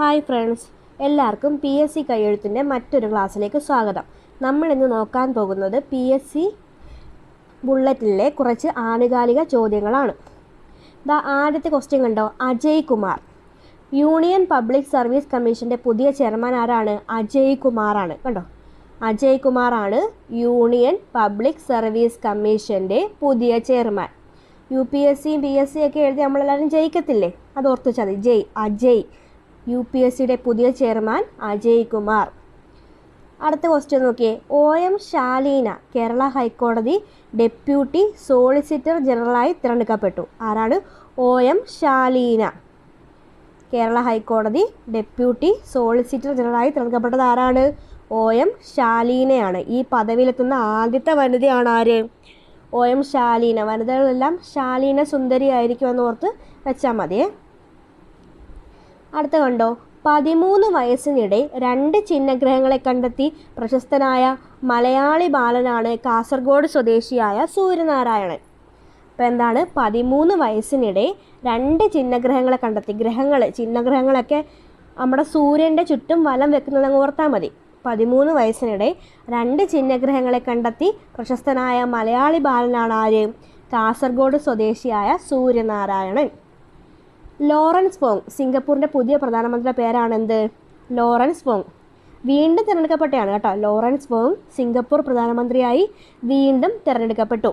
Hi friends, എല്ലാവർക്കും PSC കയ്യെഴുത്തിൻ്റെ മറ്റൊരു ക്ലാസ്സിലേക്ക് സ്വാഗതം. നമ്മൾ ഇന്ന് നോക്കാൻ പോകുന്നത് PSC ബുള്ളറ്റിലെ കുറച്ച് ആനുകാലിക ചോദ്യങ്ങളാണ്. ആദ്യത്തെ ക്വസ്റ്റ്യൻ കണ്ടോ, Ajay Kumar. Union public service കമ്മീഷൻ്റെ പുതിയ ചെയർമാൻ ആരാണ്? അജയ് കുമാറാണ്. കണ്ടോ, അജയ് കുമാറാണ് യൂണിയൻ പബ്ലിക് സർവീസ് കമ്മീഷൻ്റെ പുതിയ ചെയർമാൻ. UPSCയും PSC ഒക്കെ എഴുതി നമ്മളെല്ലാവരും ജയിക്കത്തില്ലേ, അത് ഓർത്ത് വെച്ചാൽ മതി. അജയ് UPSCയുടെ പുതിയ ചെയർമാൻ അജയ് കുമാർ. അടുത്ത ക്വസ്റ്റ്യൻ നോക്കിയേ, OM ശാലീന കേരള ഹൈക്കോടതി ഡെപ്യൂട്ടി സോളിസിറ്റർ ജനറലായി തിരഞ്ഞെടുക്കപ്പെട്ടു. ആരാണ്? OM ശാലീന കേരള ഹൈക്കോടതി ഡെപ്യൂട്ടി സോളിസിറ്റർ ജനറലായി തിരഞ്ഞെടുക്കപ്പെട്ടത് ആരാണ്? OM ശാലീനയാണ്. ഈ പദവിയിലെത്തുന്ന ആദ്യത്തെ വനിതയാണ് ആര്? OM ശാലീന. വനിതകളെല്ലാം ശാലീന സുന്ദരി ആയിരിക്കുമെന്ന് ഓർത്ത് വെച്ചാൽ മതിയേ. അടുത്ത കണ്ടോ, 13 വയസ്സിനിടെ 2 ചിഹ്നഗ്രഹങ്ങളെ കണ്ടെത്തി പ്രശസ്തനായ മലയാളി ബാലനാണ് കാസർഗോഡ് സ്വദേശിയായ സൂര്യനാരായണൻ. അപ്പോൾ എന്താണ്? 13 വയസ്സിനിടെ 2 ചിഹ്നഗ്രഹങ്ങളെ കണ്ടെത്തി. ചിഹ്നഗ്രഹങ്ങളൊക്കെ നമ്മുടെ സൂര്യൻ്റെ ചുറ്റും വലം വെക്കുന്നതെന്ന് ഓർത്താൽ മതി. 13 വയസ്സിനിടെ 2 ചിഹ്നഗ്രഹങ്ങളെ കണ്ടെത്തി പ്രശസ്തനായ മലയാളി ബാലനാണ് ആര്? കാസർഗോഡ് സ്വദേശിയായ സൂര്യനാരായണൻ. ലോറൻസ് വോങ് സിംഗപ്പൂരിൻ്റെ പുതിയ പ്രധാനമന്ത്രിയുടെ പേരാണെന്ത്? Lawrence Wong. വീണ്ടും തിരഞ്ഞെടുക്കപ്പെട്ടതാണ് കേട്ടോ. ലോറൻസ് വോങ് സിംഗപ്പൂർ പ്രധാനമന്ത്രിയായി വീണ്ടും തിരഞ്ഞെടുക്കപ്പെട്ടു.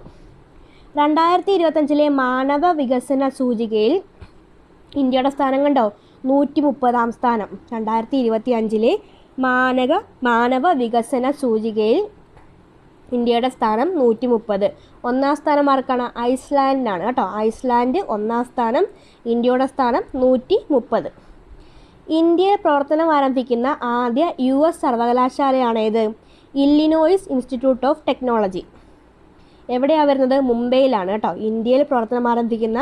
2025 മാനവ വികസന സൂചികയിൽ ഇന്ത്യയുടെ സ്ഥാനം കണ്ടോ, 130ാം സ്ഥാനം. 2025 മാനവ വികസന സൂചികയിൽ ഇന്ത്യയുടെ സ്ഥാനം 130. 1ാം സ്ഥാനം ആർക്കാണ്? ഐസ്ലാൻഡിനാണ് കേട്ടോ. ഐസ്ലാൻഡ് 1ാം സ്ഥാനം, ഇന്ത്യയുടെ സ്ഥാനം 130. ഇന്ത്യയിൽ പ്രവർത്തനം ആരംഭിക്കുന്ന ആദ്യ US സർവകലാശാലയാണേത്? Illinois Institute of Technology. എവിടെയാണ് വരുന്നത്? മുംബൈയിലാണ് കേട്ടോ. ഇന്ത്യയിൽ പ്രവർത്തനം ആരംഭിക്കുന്ന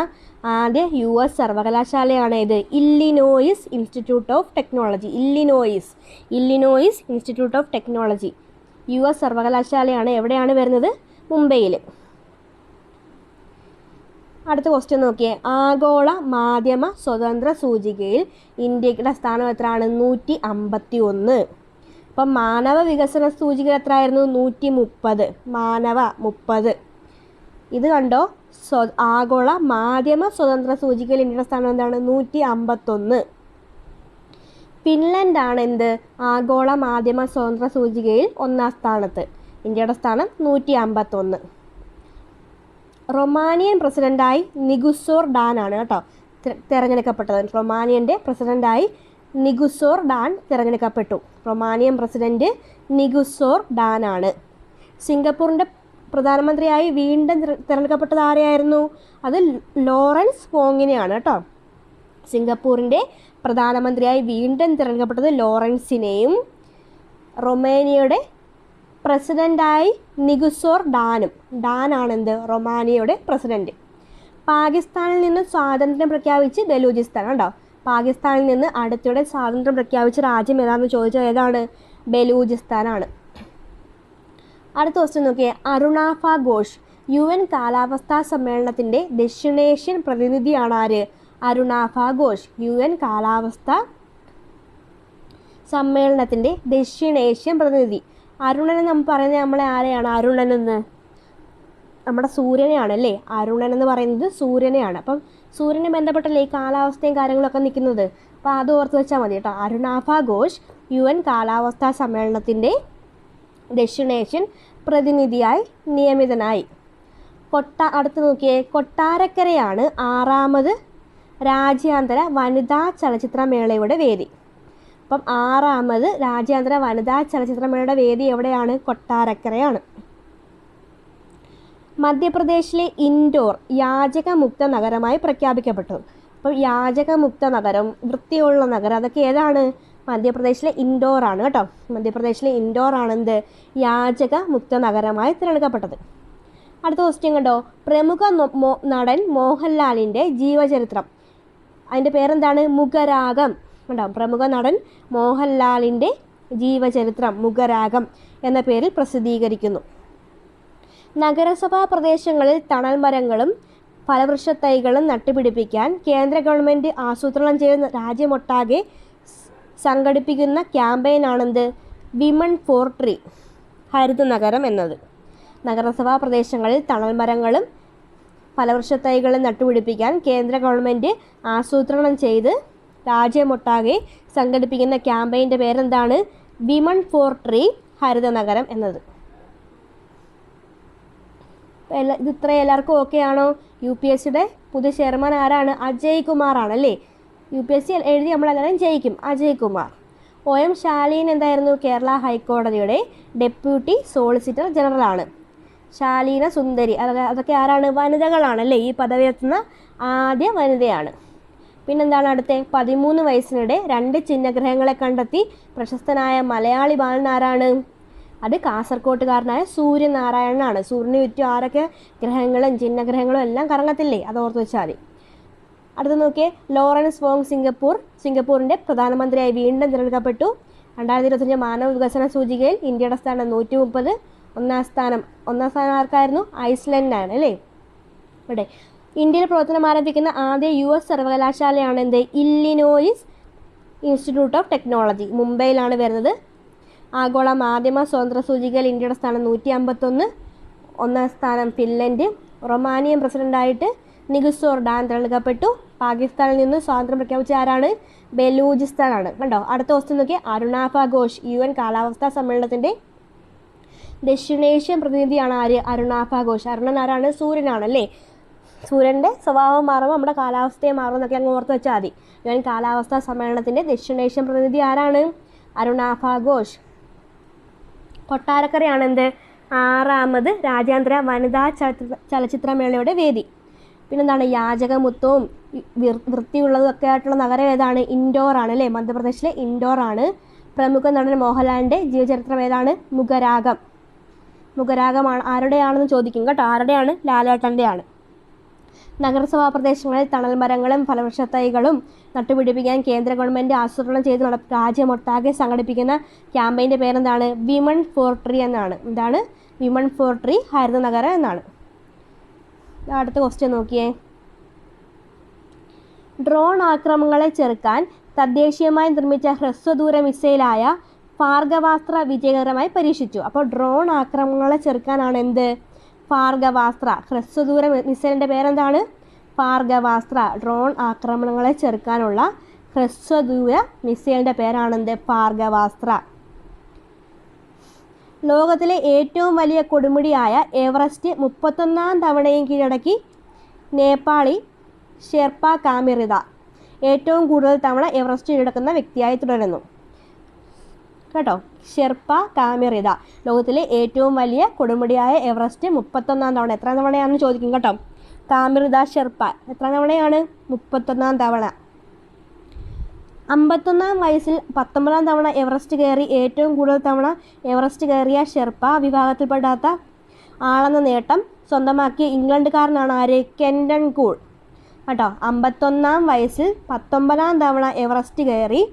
ആദ്യ US സർവകലാശാലയാണേത്? Illinois Institute of Technology. Illinois Institute of Technology US സർവകലാശാലയാണ്. എവിടെയാണ് വരുന്നത്? മുംബൈയിൽ. അടുത്ത ക്വസ്റ്റ്യൻ നോക്കിയേ, ആഗോള മാധ്യമ സ്വതന്ത്ര സൂചികയിൽ ഇന്ത്യയുടെ സ്ഥാനം എത്രയാണ്? 151. അപ്പം മാനവ വികസന സൂചിക എത്രയായിരുന്നു? 130. മാനവ 30. ഇത് കണ്ടോ, ആഗോള മാധ്യമ സ്വതന്ത്ര സൂചികയിൽ ഇന്ത്യയുടെ സ്ഥാനം എന്താണ്? 151. ഫിൻലൻഡാണ് എന്ത്? ആഗോള മാധ്യമ സ്വതന്ത്ര സൂചികയിൽ 1ാം സ്ഥാനത്ത്. ഇന്ത്യയുടെ സ്ഥാനം 151. റൊമാനിയൻ പ്രസിഡൻ്റായി നിഗുസോർ ഡാൻ ആണ് കേട്ടോ തിരഞ്ഞെടുക്കപ്പെട്ടത്. റൊമാനിയൻ്റെ പ്രസിഡൻ്റായി നിഗുസോർ ഡാൻ തിരഞ്ഞെടുക്കപ്പെട്ടു. റൊമാനിയൻ പ്രസിഡൻറ്റ് നിഗുസോർ ഡാൻ ആണ്. സിംഗപ്പൂരിൻ്റെ പ്രധാനമന്ത്രിയായി വീണ്ടും തിരഞ്ഞെടുക്കപ്പെട്ടത് ആരെയായിരുന്നു? അത് ലോറൻസ് വോങ്ങിനെയാണ് കേട്ടോ. സിംഗപ്പൂരിൻ്റെ പ്രധാനമന്ത്രിയായി വീണ്ടും തിരഞ്ഞെടുക്കപ്പെട്ടത് ലോറൻസിനെയും റൊമാനിയയുടെ പ്രസിഡൻ്റായി നിഗുസോർ ഡാനും. ഡാനാണെന്ത്? റൊമാനിയയുടെ പ്രസിഡൻറ്റ്. പാകിസ്ഥാനിൽ നിന്ന് സ്വാതന്ത്ര്യം പ്രഖ്യാപിച്ച് ബലൂചിസ്ഥാൻ ഉണ്ടോ. പാകിസ്ഥാനിൽ നിന്ന് അടുത്തിടെ സ്വാതന്ത്ര്യം പ്രഖ്യാപിച്ച രാജ്യം ഏതാണെന്ന് ചോദിച്ചാൽ ഏതാണ്? ബലൂചിസ്ഥാനാണ്. അടുത്ത ക്വസ്റ്റ്യൻ നോക്കിയേ, അരുണാഭ ഘോഷ് UN കാലാവസ്ഥാ സമ്മേളനത്തിൻ്റെ ദക്ഷിണേഷ്യൻ പ്രതിനിധിയാണ് ആര്? അരുണാഭ ഘോഷ് UN കാലാവസ്ഥാ സമ്മേളനത്തിൻ്റെ ദക്ഷിണേഷ്യൻ പ്രതിനിധി. അരുണൻ എന്ന് നമ്മൾ പറയുന്നത് നമ്മളെ ആരെയാണ്? അരുണൻ എന്ന് നമ്മുടെ സൂര്യനെയാണല്ലേ. അരുണൻ എന്ന് പറയുന്നത് സൂര്യനെയാണ്. അപ്പം സൂര്യനെ ബന്ധപ്പെട്ടല്ലേ ഈ കാലാവസ്ഥയും കാര്യങ്ങളൊക്കെ നിൽക്കുന്നത്. അപ്പോൾ അത് ഓർത്ത് വെച്ചാൽ മതി കേട്ടോ. അരുണാഭ ഘോഷ് UN കാലാവസ്ഥാ സമ്മേളനത്തിൻ്റെ ദക്ഷിണേഷ്യൻ പ്രതിനിധിയായി നിയമിതനായി. അടുത്ത് നോക്കിയേ, കൊട്ടാരക്കരയാണ് 6ാമത് രാജ്യാന്തര വനിതാ ചലച്ചിത്രമേളയുടെ വേദി. അപ്പം 6ാമത് രാജ്യാന്തര വനിതാ ചലച്ചിത്രമേളയുടെ വേദി എവിടെയാണ്? കൊട്ടാരക്കരയാണ്. മധ്യപ്രദേശിലെ ഇൻഡോർ യാചകമുക്ത നഗരമായി പ്രഖ്യാപിക്കപ്പെട്ടു. അപ്പം യാചകമുക്ത നഗരം, വൃത്തിയുള്ള നഗരം, അതൊക്കെ ഏതാണ്? മധ്യപ്രദേശിലെ ഇൻഡോർ ആണ് കേട്ടോ. മധ്യപ്രദേശിലെ ഇൻഡോർ ആണെന്ത്? യാചകമുക്ത നഗരമായി തിരഞ്ഞെടുക്കപ്പെട്ടത്. അടുത്ത ക്വസ്റ്റ്യൻ കണ്ടോ, പ്രമുഖ നടൻ മോഹൻലാലിൻ്റെ ജീവചരിത്രം. അതിൻ്റെ പേരെന്താണ്? മുഖരാഗം. കണ്ടോ, പ്രമുഖ നടൻ മോഹൻലാലിൻ്റെ ജീവചരിത്രം മുഖരാഗം എന്ന പേരിൽ പ്രസിദ്ധീകരിക്കുന്നു. നഗരസഭാ പ്രദേശങ്ങളിൽ തണൽ മരങ്ങളും ഫലവൃക്ഷത്തൈകളും നട്ടുപിടിപ്പിക്കാൻ കേന്ദ്ര ഗവൺമെൻറ് ആസൂത്രണം ചെയ്ത് രാജ്യമൊട്ടാകെ സംഘടിപ്പിക്കുന്ന ക്യാമ്പയിനാണെന്ത്? വിമൺ ഫോർ ട്രീ, ഹരിത നഗരം എന്നത്. നഗരസഭാ പ്രദേശങ്ങളിൽ തണൽ മരങ്ങളും ഫലവൃക്ഷത്തൈകളും നട്ടുപിടിപ്പിക്കാൻ കേന്ദ്ര ഗവൺമെൻറ് ആസൂത്രണം ചെയ്ത് രാജ്യമൊട്ടാകെ സംഘടിപ്പിക്കുന്ന ക്യാമ്പയിൻ്റെ പേരെന്താണ്? വിമൺ ഫോർ ട്രീ, ഹരിത നഗരം എന്നത്. ഇത് ഇത്രയും എല്ലാവർക്കും ഓക്കെ ആണോ? UPSCയുടെ പുതിയ ചെയർമാൻ ആരാണ്? അജയ് കുമാർ ആണല്ലേ. UPSC എഴുതി നമ്മളെല്ലാവരും ജയിക്കും. അജയ് കുമാർ. OM ശാലീൻ എന്തായിരുന്നു? കേരള ഹൈക്കോടതിയുടെ ഡെപ്യൂട്ടി സോളിസിറ്റർ ജനറൽ ആണ്. ശാലീന സുന്ദരി, അതൊക്കെ ആരാണ്? വനിതകളാണല്ലേ. ഈ പദവി എത്തുന്ന ആദ്യ വനിതയാണ്. പിന്നെന്താണ് അടുത്ത? 13 വയസ്സിനിടെ 2 ചിഹ്നഗ്രഹങ്ങളെ കണ്ടെത്തി പ്രശസ്തനായ മലയാളി ബാലൻ ആരാണ്? അത് കാസർകോട്ടുകാരനായ സൂര്യനാരായണനാണ്. സൂര്യന് ചുറ്റും ആരൊക്കെ ഗ്രഹങ്ങളും ചിഹ്നഗ്രഹങ്ങളും എല്ലാം കറങ്ങത്തില്ലേ, അത് ഓർത്ത് വെച്ചാൽ മതി. അടുത്ത നോക്കിയേ, ലോറൻസ് വോങ് സിംഗപ്പൂരിൻ്റെ പ്രധാനമന്ത്രിയായി വീണ്ടും തിരഞ്ഞെടുക്കപ്പെട്ടു. 2025 മാനവ വികസന സൂചികയിൽ ഇന്ത്യയുടെ സ്ഥാനം 130. ഒന്നാം സ്ഥാനം ആർക്കായിരുന്നു? ഐസ്ലൻഡിനാണ് അല്ലേ. ഇവിടെ ഇന്ത്യയിൽ പ്രവർത്തനം ആരംഭിക്കുന്ന ആദ്യ US സർവകലാശാലയാണ് എന്ത്? ഇല്ലിനോയിസ് ഇൻസ്റ്റിറ്റ്യൂട്ട് ഓഫ് ടെക്നോളജി, മുംബൈയിലാണ് വരുന്നത്. ആഗോള മാധ്യമ സ്വാതന്ത്ര്യ സൂചികയിൽ ഇന്ത്യയുടെ സ്ഥാനം 151. ഒന്നാം സ്ഥാനം ഫിൻലൻഡ്. റൊമാനിയൻ പ്രസിഡൻ്റായിട്ട് നിഗുസോർഡാൻ തിരഞ്ഞെടുക്കപ്പെട്ടു. പാകിസ്ഥാനിൽ നിന്ന് സ്വാതന്ത്ര്യം പ്രഖ്യാപിച്ച ആരാണ്? ബലൂചിസ്ഥാനാണ്. കണ്ടോ. അടുത്ത ക്വസ്റ്റ്യൻ നോക്കിയാൽ, അരുണാഭ ഘോഷ് UN കാലാവസ്ഥാ സമ്മേളനത്തിൻ്റെ ദക്ഷിണേഷ്യൻ പ്രതിനിധിയാണ് ആര്? അരുണാഭ ഘോഷ്. അരുണൻ ആരാണ്? സൂര്യനാണല്ലേ. സൂര്യൻ്റെ സ്വഭാവം മാറുമ്പോൾ നമ്മുടെ കാലാവസ്ഥയെ മാറും എന്നൊക്കെ അങ്ങ് ഓർത്ത് വെച്ചാൽ മതി. UN കാലാവസ്ഥാ സമ്മേളനത്തിൻ്റെ ദക്ഷിണേഷ്യൻ പ്രതിനിധി ആരാണ്? അരുണാഭ ഘോഷ്. കൊട്ടാരക്കരയാണ് എന്ത്? 6ാമത് രാജ്യാന്തര വനിതാ ചലച്ചിത്രമേളയുടെ വേദി. പിന്നെന്താണ്? യാചകമുത്തവും വൃത്തിയുള്ളതും ഒക്കെ ആയിട്ടുള്ള നഗരം ഏതാണ്? ഇൻഡോർ ആണ് അല്ലേ. മധ്യപ്രദേശിലെ ഇൻഡോർ ആണ്. പ്രമുഖ നടൻ മോഹൻലാലിൻ്റെ ജീവചരിത്രം ഏതാണ്? മുഖരാഗമാണ്. ആരുടെയാണെന്ന് ചോദിക്കും കേട്ടോ. ആരുടെയാണ്? ലാലേട്ടൻ്റെയാണ്. നഗരസഭാ പ്രദേശങ്ങളിൽ തണൽ മരങ്ങളും ഫലവൃക്ഷത്തൈകളും നട്ടുപിടിപ്പിക്കാൻ കേന്ദ്ര ഗവൺമെൻറ് ആസൂത്രണം ചെയ്ത് രാജ്യമൊട്ടാകെ സംഘടിപ്പിക്കുന്ന ക്യാമ്പയിൻ്റെ പേരെന്താണ്? വിമൺ ഫോർ ട്രീ എന്നാണ്. എന്താണ്? വിമൺ ഫോർ ട്രീ, ഹരിത നഗരം എന്നാണ്. അടുത്ത ക്വസ്റ്റ്യൻ നോക്കിയേ. ഡ്രോൺ ആക്രമണങ്ങളെ ചെറുക്കാൻ തദ്ദേശീയമായി നിർമ്മിച്ച ഹ്രസ്വദൂര മിസൈലായ ഭാർഗവാസ്ത്ര വിജയകരമായി പരീക്ഷിച്ചു. അപ്പോൾ ഡ്രോൺ ആക്രമണങ്ങളെ ചെറുക്കാനാണ് എന്ത്? ഭാർഗവാസ്ത്ര. ഹ്രസ്വദൂര മിസൈലിൻ്റെ പേരെന്താണ്? ഭാർഗവാസ്ത്ര. ഡ്രോൺ ആക്രമണങ്ങളെ ചെറുക്കാനുള്ള ഹ്രസ്വദൂര മിസൈലിൻ്റെ പേരാണെന്ത്? ഭാർഗവാസ്ത്ര. ലോകത്തിലെ ഏറ്റവും വലിയ കൊടുമുടിയായ എവറസ്റ്റ് 31ാം തവണയും കീഴടക്കി നേപ്പാളി ഷെർപ്പ കാമിറിത ഏറ്റവും കൂടുതൽ തവണ എവറസ്റ്റ് കീഴടക്കുന്ന വ്യക്തിയായി തുടരുന്നു കേട്ടോ. ഷെർപ്പ കാമിറിത ലോകത്തിലെ ഏറ്റവും വലിയ കൊടുമുടിയായ എവറസ്റ്റ് 31ാം തവണ. എത്ര തവണയാണെന്ന് ചോദിക്കും കേട്ടോ. കാമിറിത ഷെർപ്പ എത്ര തവണയാണ്? 31ാം തവണ. 51ാം വയസ്സിൽ 19ാം തവണ എവറസ്റ്റ് കയറി ഏറ്റവും കൂടുതൽ തവണ എവറസ്റ്റ് കയറിയ ഷെർപ്പ വിഭാഗത്തിൽപ്പെടാത്ത ആളെന്ന നേട്ടം സ്വന്തമാക്കിയ ഇംഗ്ലണ്ടുകാരനാണ് ആര്? കെൻഡൻ കൂൾ കേട്ടോ. 51ാം വയസ്സിൽ 19ാം തവണ എവറസ്റ്റ് കയറി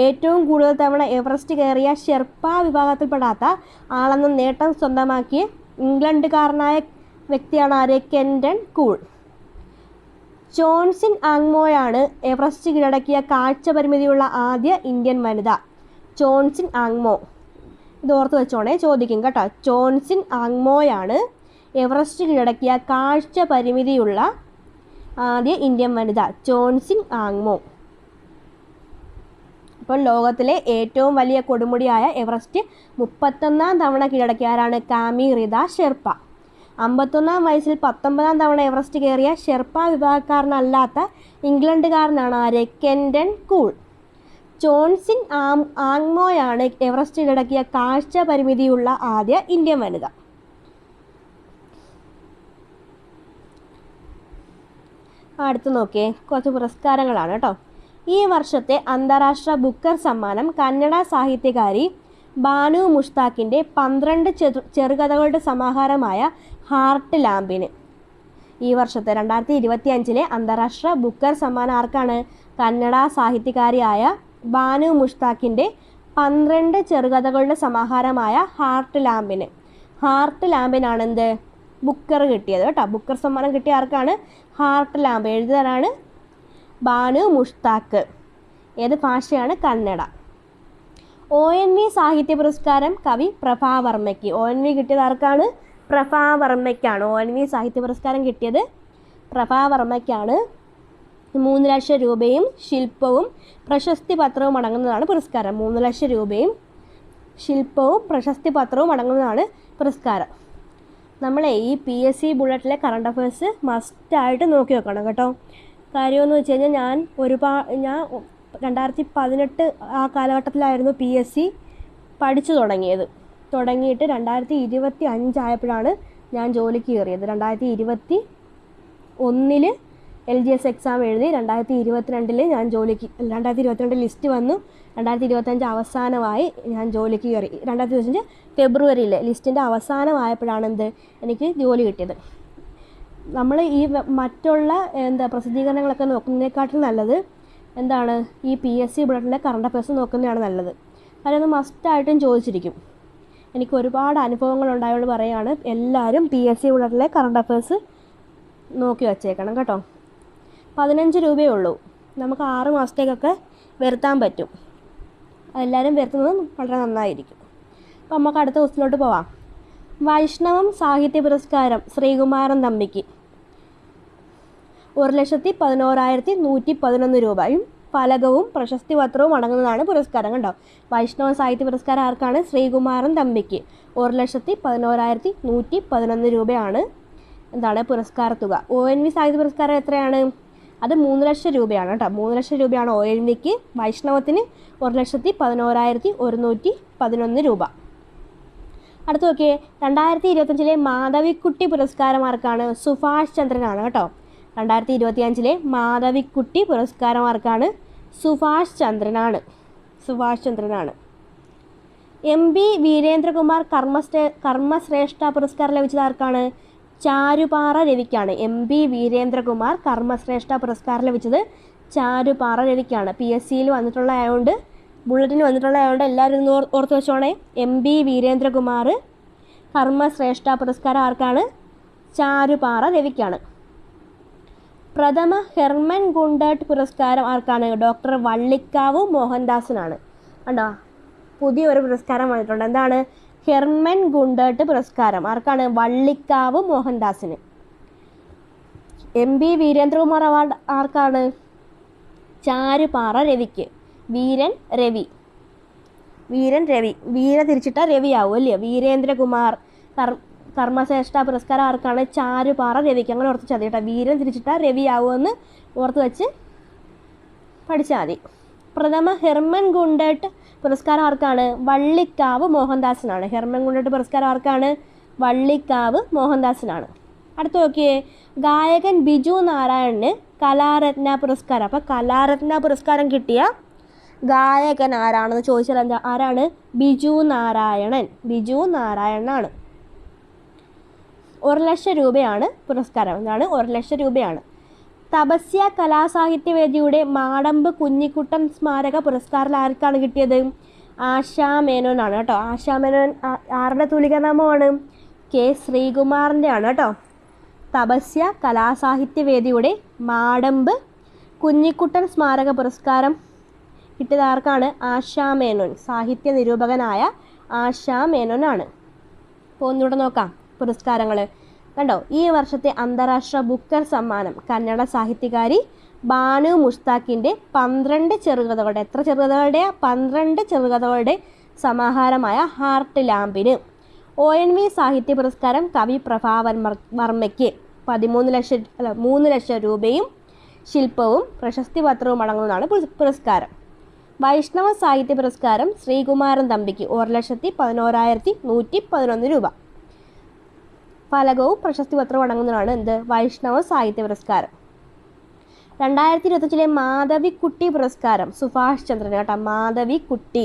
ഏറ്റവും കൂടുതൽ തവണ എവറസ്റ്റ് കയറിയ ഷെർപ്പ വിഭാഗത്തിൽപ്പെടാത്ത ആളെന്ന നേട്ടം സ്വന്തമാക്കിയ ഇംഗ്ലണ്ടുകാരനായ വ്യക്തിയാണ് ആര്? Kenton Cool. ചോൺസിൻ ആങ്മോയാണ് എവറസ്റ്റ് കീഴടക്കിയ കാഴ്ച പരിമിതിയുള്ള ആദ്യ ഇന്ത്യൻ വനിത. ചോൺസിൻ ആങ്മോ, ഇത് ഓർത്ത് വെച്ചോണേ, ചോദിക്കും കേട്ടോ. ചോൺസിൻ ആങ്മോയാണ് എവറസ്റ്റ് കീഴടക്കിയ കാഴ്ച പരിമിതിയുള്ള ആദ്യ ഇന്ത്യൻ വനിത. ചോൺസിൻ ആങ്മോ. അപ്പോൾ ലോകത്തിലെ ഏറ്റവും വലിയ കൊടുമുടിയായ എവറസ്റ്റ് 31ാം തവണ കീഴടക്കിയ ആരാണ്? കാമിറിത ഷെർപ്പ. 51ാം വയസ്സിൽ 19ാം തവണ എവറസ്റ്റ് കയറിയ ഷെർപ്പ വിഭാഗക്കാരനല്ലാത്ത ഇംഗ്ലണ്ടുകാരനാണ് ആര്? Kenton Cool. ചോൺസിൻ ആങ്മോയാണ് എവറസ്റ്റ് കീഴടക്കിയ കാഴ്ച പരിമിതിയുള്ള ആദ്യ ഇന്ത്യൻ വനിത. അടുത്ത് നോക്കിയേ, കുറച്ച് പുരസ്കാരങ്ങളാണ് കേട്ടോ. ഈ വർഷത്തെ അന്താരാഷ്ട്ര ബുക്കർ സമ്മാനം കന്നഡ സാഹിത്യകാരി ബാനു മുഷ്താഖിൻ്റെ 12 ചെറുകഥകളുടെ സമാഹാരമായ ഹാർട്ട് ലാമ്പിന്. ഈ വർഷത്തെ 2025 അന്താരാഷ്ട്ര ബുക്കർ സമ്മാനം ആർക്കാണ്? കന്നഡ സാഹിത്യകാരിയായ ബാനു മുഷ്താഖിൻ്റെ 12 ചെറുകഥകളുടെ സമാഹാരമായ ഹാർട്ട് ലാമ്പിന്. ഹാർട്ട് ലാമ്പിനാണെന്ത്? ബുക്കർ കിട്ടിയത് കേട്ടോ. ബുക്കർ സമ്മാനം കിട്ടിയ ആർക്കാണ്? Heart Lamp. എഴുതുന്നതാണ് ബാനു മുഷ്താഖ്. ഏത് ഭാഷയാണ്? കന്നഡ. ONV സാഹിത്യ പുരസ്കാരം കവി പ്രഭാവർമ്മയ്ക്ക്. ONV കിട്ടിയത് ആർക്കാണ്? പ്രഭാവർമ്മയ്ക്കാണ്. ONV സാഹിത്യ പുരസ്കാരം കിട്ടിയത് പ്രഭാവർമ്മയ്ക്കാണ്. 3 ലക്ഷം രൂപയും ശില്പവും പ്രശസ്തി പത്രവും അടങ്ങുന്നതാണ് പുരസ്കാരം. 3 ലക്ഷം രൂപയും ശില്പവും പ്രശസ്തി പത്രവും അടങ്ങുന്നതാണ് പുരസ്കാരം. നമ്മളെ ഈ PSC ബുള്ളറ്റിലെ കറണ്ട് അഫയേഴ്സ് മസ്റ്റായിട്ട് നോക്കി വെക്കണം കേട്ടോ. കാര്യമെന്ന് വെച്ച് കഴിഞ്ഞാൽ ഞാൻ 2018 ആ കാലഘട്ടത്തിലായിരുന്നു PSC പഠിച്ചു തുടങ്ങിയിട്ട് 2025 ആയപ്പോഴാണ് ഞാൻ ജോലിക്ക് കയറിയത്. 2021 LGS എക്സാം എഴുതി. 2022 ഞാൻ 2022 ലിസ്റ്റ് വന്നു. 2025 അവസാനമായി ഞാൻ ജോലിക്ക് കയറി. 2025 ഫെബ്രുവരിയിൽ ലിസ്റ്റിൻ്റെ അവസാനമായപ്പോഴാണ് എനിക്ക് ജോലി കിട്ടിയത്. നമ്മൾ ഈ മറ്റുള്ള പ്രസിദ്ധീകരണങ്ങളൊക്കെ നോക്കുന്നതിനെക്കാട്ടിലും നല്ലത് ഈ PSC ബുള്ളറ്റിലെ കറണ്ട് അഫയേഴ്സ് നോക്കുന്നതാണ് നല്ലത്. കാരണം അത് മസ്റ്റായിട്ടും ചോദിച്ചിരിക്കും. എനിക്ക് ഒരുപാട് അനുഭവങ്ങൾ ഉണ്ടായതുകൊണ്ട് പറയുകയാണ്, എല്ലാവരും PSC ബുള്ളറ്റിലെ കറണ്ട് അഫയേഴ്സ് നോക്കി വച്ചേക്കണം കേട്ടോ. 15 രൂപയേ ഉള്ളൂ. നമുക്ക് 6 മാസത്തേക്കൊക്കെ വരുത്താൻ പറ്റും. അതെല്ലാവരും വരുത്തുന്നത് വളരെ നന്നായിരിക്കും. അപ്പോൾ നമുക്ക് അടുത്ത ക്വസ്റ്റിലോട്ട് പോവാം. വൈഷ്ണവം സാഹിത്യ പുരസ്കാരം ശ്രീകുമാരൻ തമ്പിക്ക് 1,11,111 രൂപയും ഫലകവും പ്രശസ്തി പത്രവും അടങ്ങുന്നതാണ് പുരസ്കാരം. കണ്ടോ, വൈഷ്ണവ സാഹിത്യ പുരസ്കാരം ആർക്കാണ്? ശ്രീകുമാരൻ തമ്പിക്ക്. 1,11,111 രൂപയാണ് പുരസ്കാര തുക. ONV സാഹിത്യ പുരസ്കാരം എത്രയാണ്? അത് 3 ലക്ഷം രൂപയാണ് കേട്ടോ. 3 ലക്ഷം രൂപയാണ് ONVക്ക്. വൈഷ്ണവത്തിന് 1,11,111 രൂപ. അടുത്ത് നോക്കിയേ, 2025 മാധവിക്കുട്ടി പുരസ്കാരം ആർക്കാണ്? സുഭാഷ് ചന്ദ്രനാണ് കേട്ടോ. 2025 മാധവിക്കുട്ടി പുരസ്കാരം ആർക്കാണ്? സുഭാഷ് ചന്ദ്രനാണ്. MB വീരേന്ദ്രകുമാർ കർമ്മശ്രേഷ്ഠ പുരസ്കാരം ലഭിച്ചത് ആർക്കാണ്? ചാരുപാറ രവിക്കാണ്. MB വീരേന്ദ്രകുമാർ കർമ്മശ്രേഷ്ഠ പുരസ്കാരം ലഭിച്ചത് ചാരുപാറ രവിക്കാണ്. PSCയിൽ വന്നിട്ടുള്ളതായതുകൊണ്ട്, ബുള്ളറ്റിന് വന്നിട്ടുള്ളതായതുകൊണ്ട് എല്ലാവരും ഓർത്ത് വെച്ചോണേ. MB വീരേന്ദ്രകുമാർ കർമ്മശ്രേഷ്ഠ പുരസ്കാരം ആർക്കാണ്? ചാരുപാറ രവിക്കാണ്. പ്രഥമ ഹെർമൻ ഗുണ്ടട്ട് പുരസ്കാരം ആർക്കാണ്? ഡോക്ടർ വള്ളിക്കാവ് മോഹൻദാസിനാണ്. കണ്ടോ, പുതിയൊരു പുരസ്കാരം വന്നിട്ടുണ്ട്. ഹെർമൻ ഗുണ്ടട്ട് പുരസ്കാരം ആർക്കാണ്? വള്ളിക്കാവ് മോഹൻദാസിന്. MB വീരേന്ദ്രകുമാർ അവാർഡ് ആർക്കാണ്? ചാരുപാറ രവിക്ക്. വീരൻ രവി. വീര തിരിച്ചിട്ട രവിയാവും അല്ലേ? വീരേന്ദ്രകുമാർ കർമ്മശ്രേഷ്ഠ പുരസ്കാരം ആർക്കാണ്? ചാരുപാറ രവിക്ക്. അങ്ങനെ ഓർത്ത് വെച്ചാൽ മതി കേട്ടോ. വീരൻ തിരിച്ചിട്ട രവിയാവുമെന്ന് ഓർത്ത് വെച്ച് പഠിച്ചാൽ മതി. പ്രഥമ ഹെർമൻ ഗുണ്ടട്ട് പുരസ്കാരം ആർക്കാണ്? വള്ളിക്കാവ് മോഹൻദാസിനാണ്. ഹെർമൻ ഗുണ്ടട്ട് പുരസ്കാരം ആർക്കാണ്? വള്ളിക്കാവ് മോഹൻദാസിനാണ്. അടുത്ത് നോക്കിയേ, ഗായകൻ ബിജു നാരായണന് കലാരത്ന പുരസ്കാരം. അപ്പോൾ കലാരത്ന പുരസ്കാരം കിട്ടിയ ഗായകൻ ആരാണെന്ന് ചോദിച്ചാൽ ആരാണ്? ബിജു നാരായണനാണ്. 1 ലക്ഷം രൂപയാണ് പുരസ്കാരം. 1 ലക്ഷം രൂപയാണ്. തപസ്യ കലാസാഹിത്യവേദിയുടെ മാടമ്പ് കുഞ്ഞിക്കുട്ടൻ സ്മാരക പുരസ്കാരം ആർക്കാണ് കിട്ടിയത്? ആശാ മേനോനാണ് കേട്ടോ. ആശാ മേനോൻ ആരുടെ തൂലികാനാമമാണ്? K. ശ്രീകുമാറിൻ്റെ ആണ് കേട്ടോ. തപസ്യ കലാസാഹിത്യവേദിയുടെ മാടമ്പ് കുഞ്ഞിക്കുട്ടൻ സ്മാരക പുരസ്കാരം കിട്ടിയത് ആർക്കാണ്? ആശാ മേനോൻ. സാഹിത്യ നിരൂപകനായ ആശാ മേനോനാണ്. അപ്പോൾ ഒന്നുകൂടെ നോക്കാം പുരസ്കാരങ്ങൾ. കണ്ടോ, ഈ വർഷത്തെ അന്താരാഷ്ട്ര ബുക്കർ സമ്മാനം കന്നഡ സാഹിത്യകാരി ബാനു മുഷ്താഖിൻ്റെ 12 ചെറുകഥകളുടെ, എത്ര ചെറുകഥകളുടെ? 12 ചെറുകഥകളുടെ സമാഹാരമായ ഹാർട്ട് ലാമ്പിന്. ONV സാഹിത്യ പുരസ്കാരം കവി പ്രഭാവർമ്മയ്ക്ക് 3 ലക്ഷം രൂപയും ശില്പവും പ്രശസ്തി പത്രവും അടങ്ങുന്നതാണ് പുരസ്കാരം. വൈഷ്ണവ സാഹിത്യ പുരസ്കാരം ശ്രീകുമാരൻ തമ്പിക്ക് 1,11,111 രൂപ. ഫലകവും പ്രശസ്തി പത്രവും അടങ്ങുന്നതാണ് വൈഷ്ണവ സാഹിത്യ പുരസ്കാരം. 2025 മാധവിക്കുട്ടി പുരസ്കാരം സുഭാഷ് ചന്ദ്രന് കേട്ടോ. മാധവിക്കുട്ടി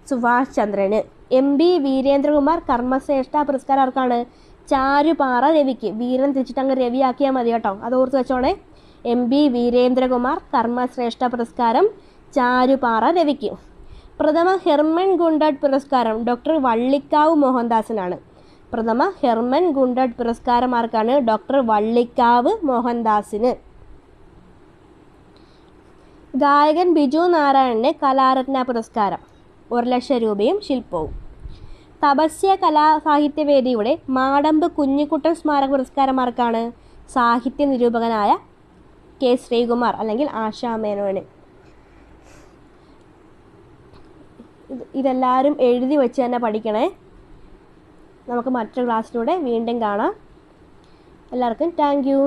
സുഭാഷ് ചന്ദ്രന്. MB വീരേന്ദ്രകുമാർ കർമ്മശ്രേഷ്ഠ പുരസ്കാരം ആർക്കാണ്? ചാരുപാറ രവിക്ക്. വീരൻ തിരിച്ചിട്ട് അങ്ങ് രവിയാക്കിയാൽ മതി കേട്ടോ, അത് ഓർത്ത് വെച്ചോണേ. MB വീരേന്ദ്രകുമാർ കർമ്മശ്രേഷ്ഠ പുരസ്കാരം ചാരുപാറ രവിക്ക്. പ്രഥമ ഹെർമൻ ഗുണ്ടട്ട് പുരസ്കാരം ഡോക്ടർ വള്ളിക്കാവ് മോഹൻദാസിനാണ്. പ്രഥമ ഹെർമൻ ഗുണ്ടട്ട് പുരസ്കാരം ആർക്കാണ്? ഡോക്ടർ വള്ളിക്കാവ് മോഹൻദാസിന്. ഗായകൻ ബിജു നാരായണന് കലാരത്ന പുരസ്കാരം. 1,00,000 രൂപയും ശില്പവും. തപസ്യ കലാസാഹിത്യവേദിയുടെ മാടമ്പ് കുഞ്ഞിക്കുട്ടൻ സ്മാരക പുരസ്കാരം ആർക്കാണ്? സാഹിത്യ നിരൂപകനായ കെ ശ്രീകുമാർ അല്ലെങ്കിൽ ആശാമേനോന്. ഇതെല്ലാവരും എഴുതി വെച്ച് തന്നെ പഠിക്കണേ. നമുക്ക് മറ്റൊരു ക്ലാസ്സിലൂടെ വീണ്ടും കാണാം. എല്ലാവർക്കും താങ്ക് യു.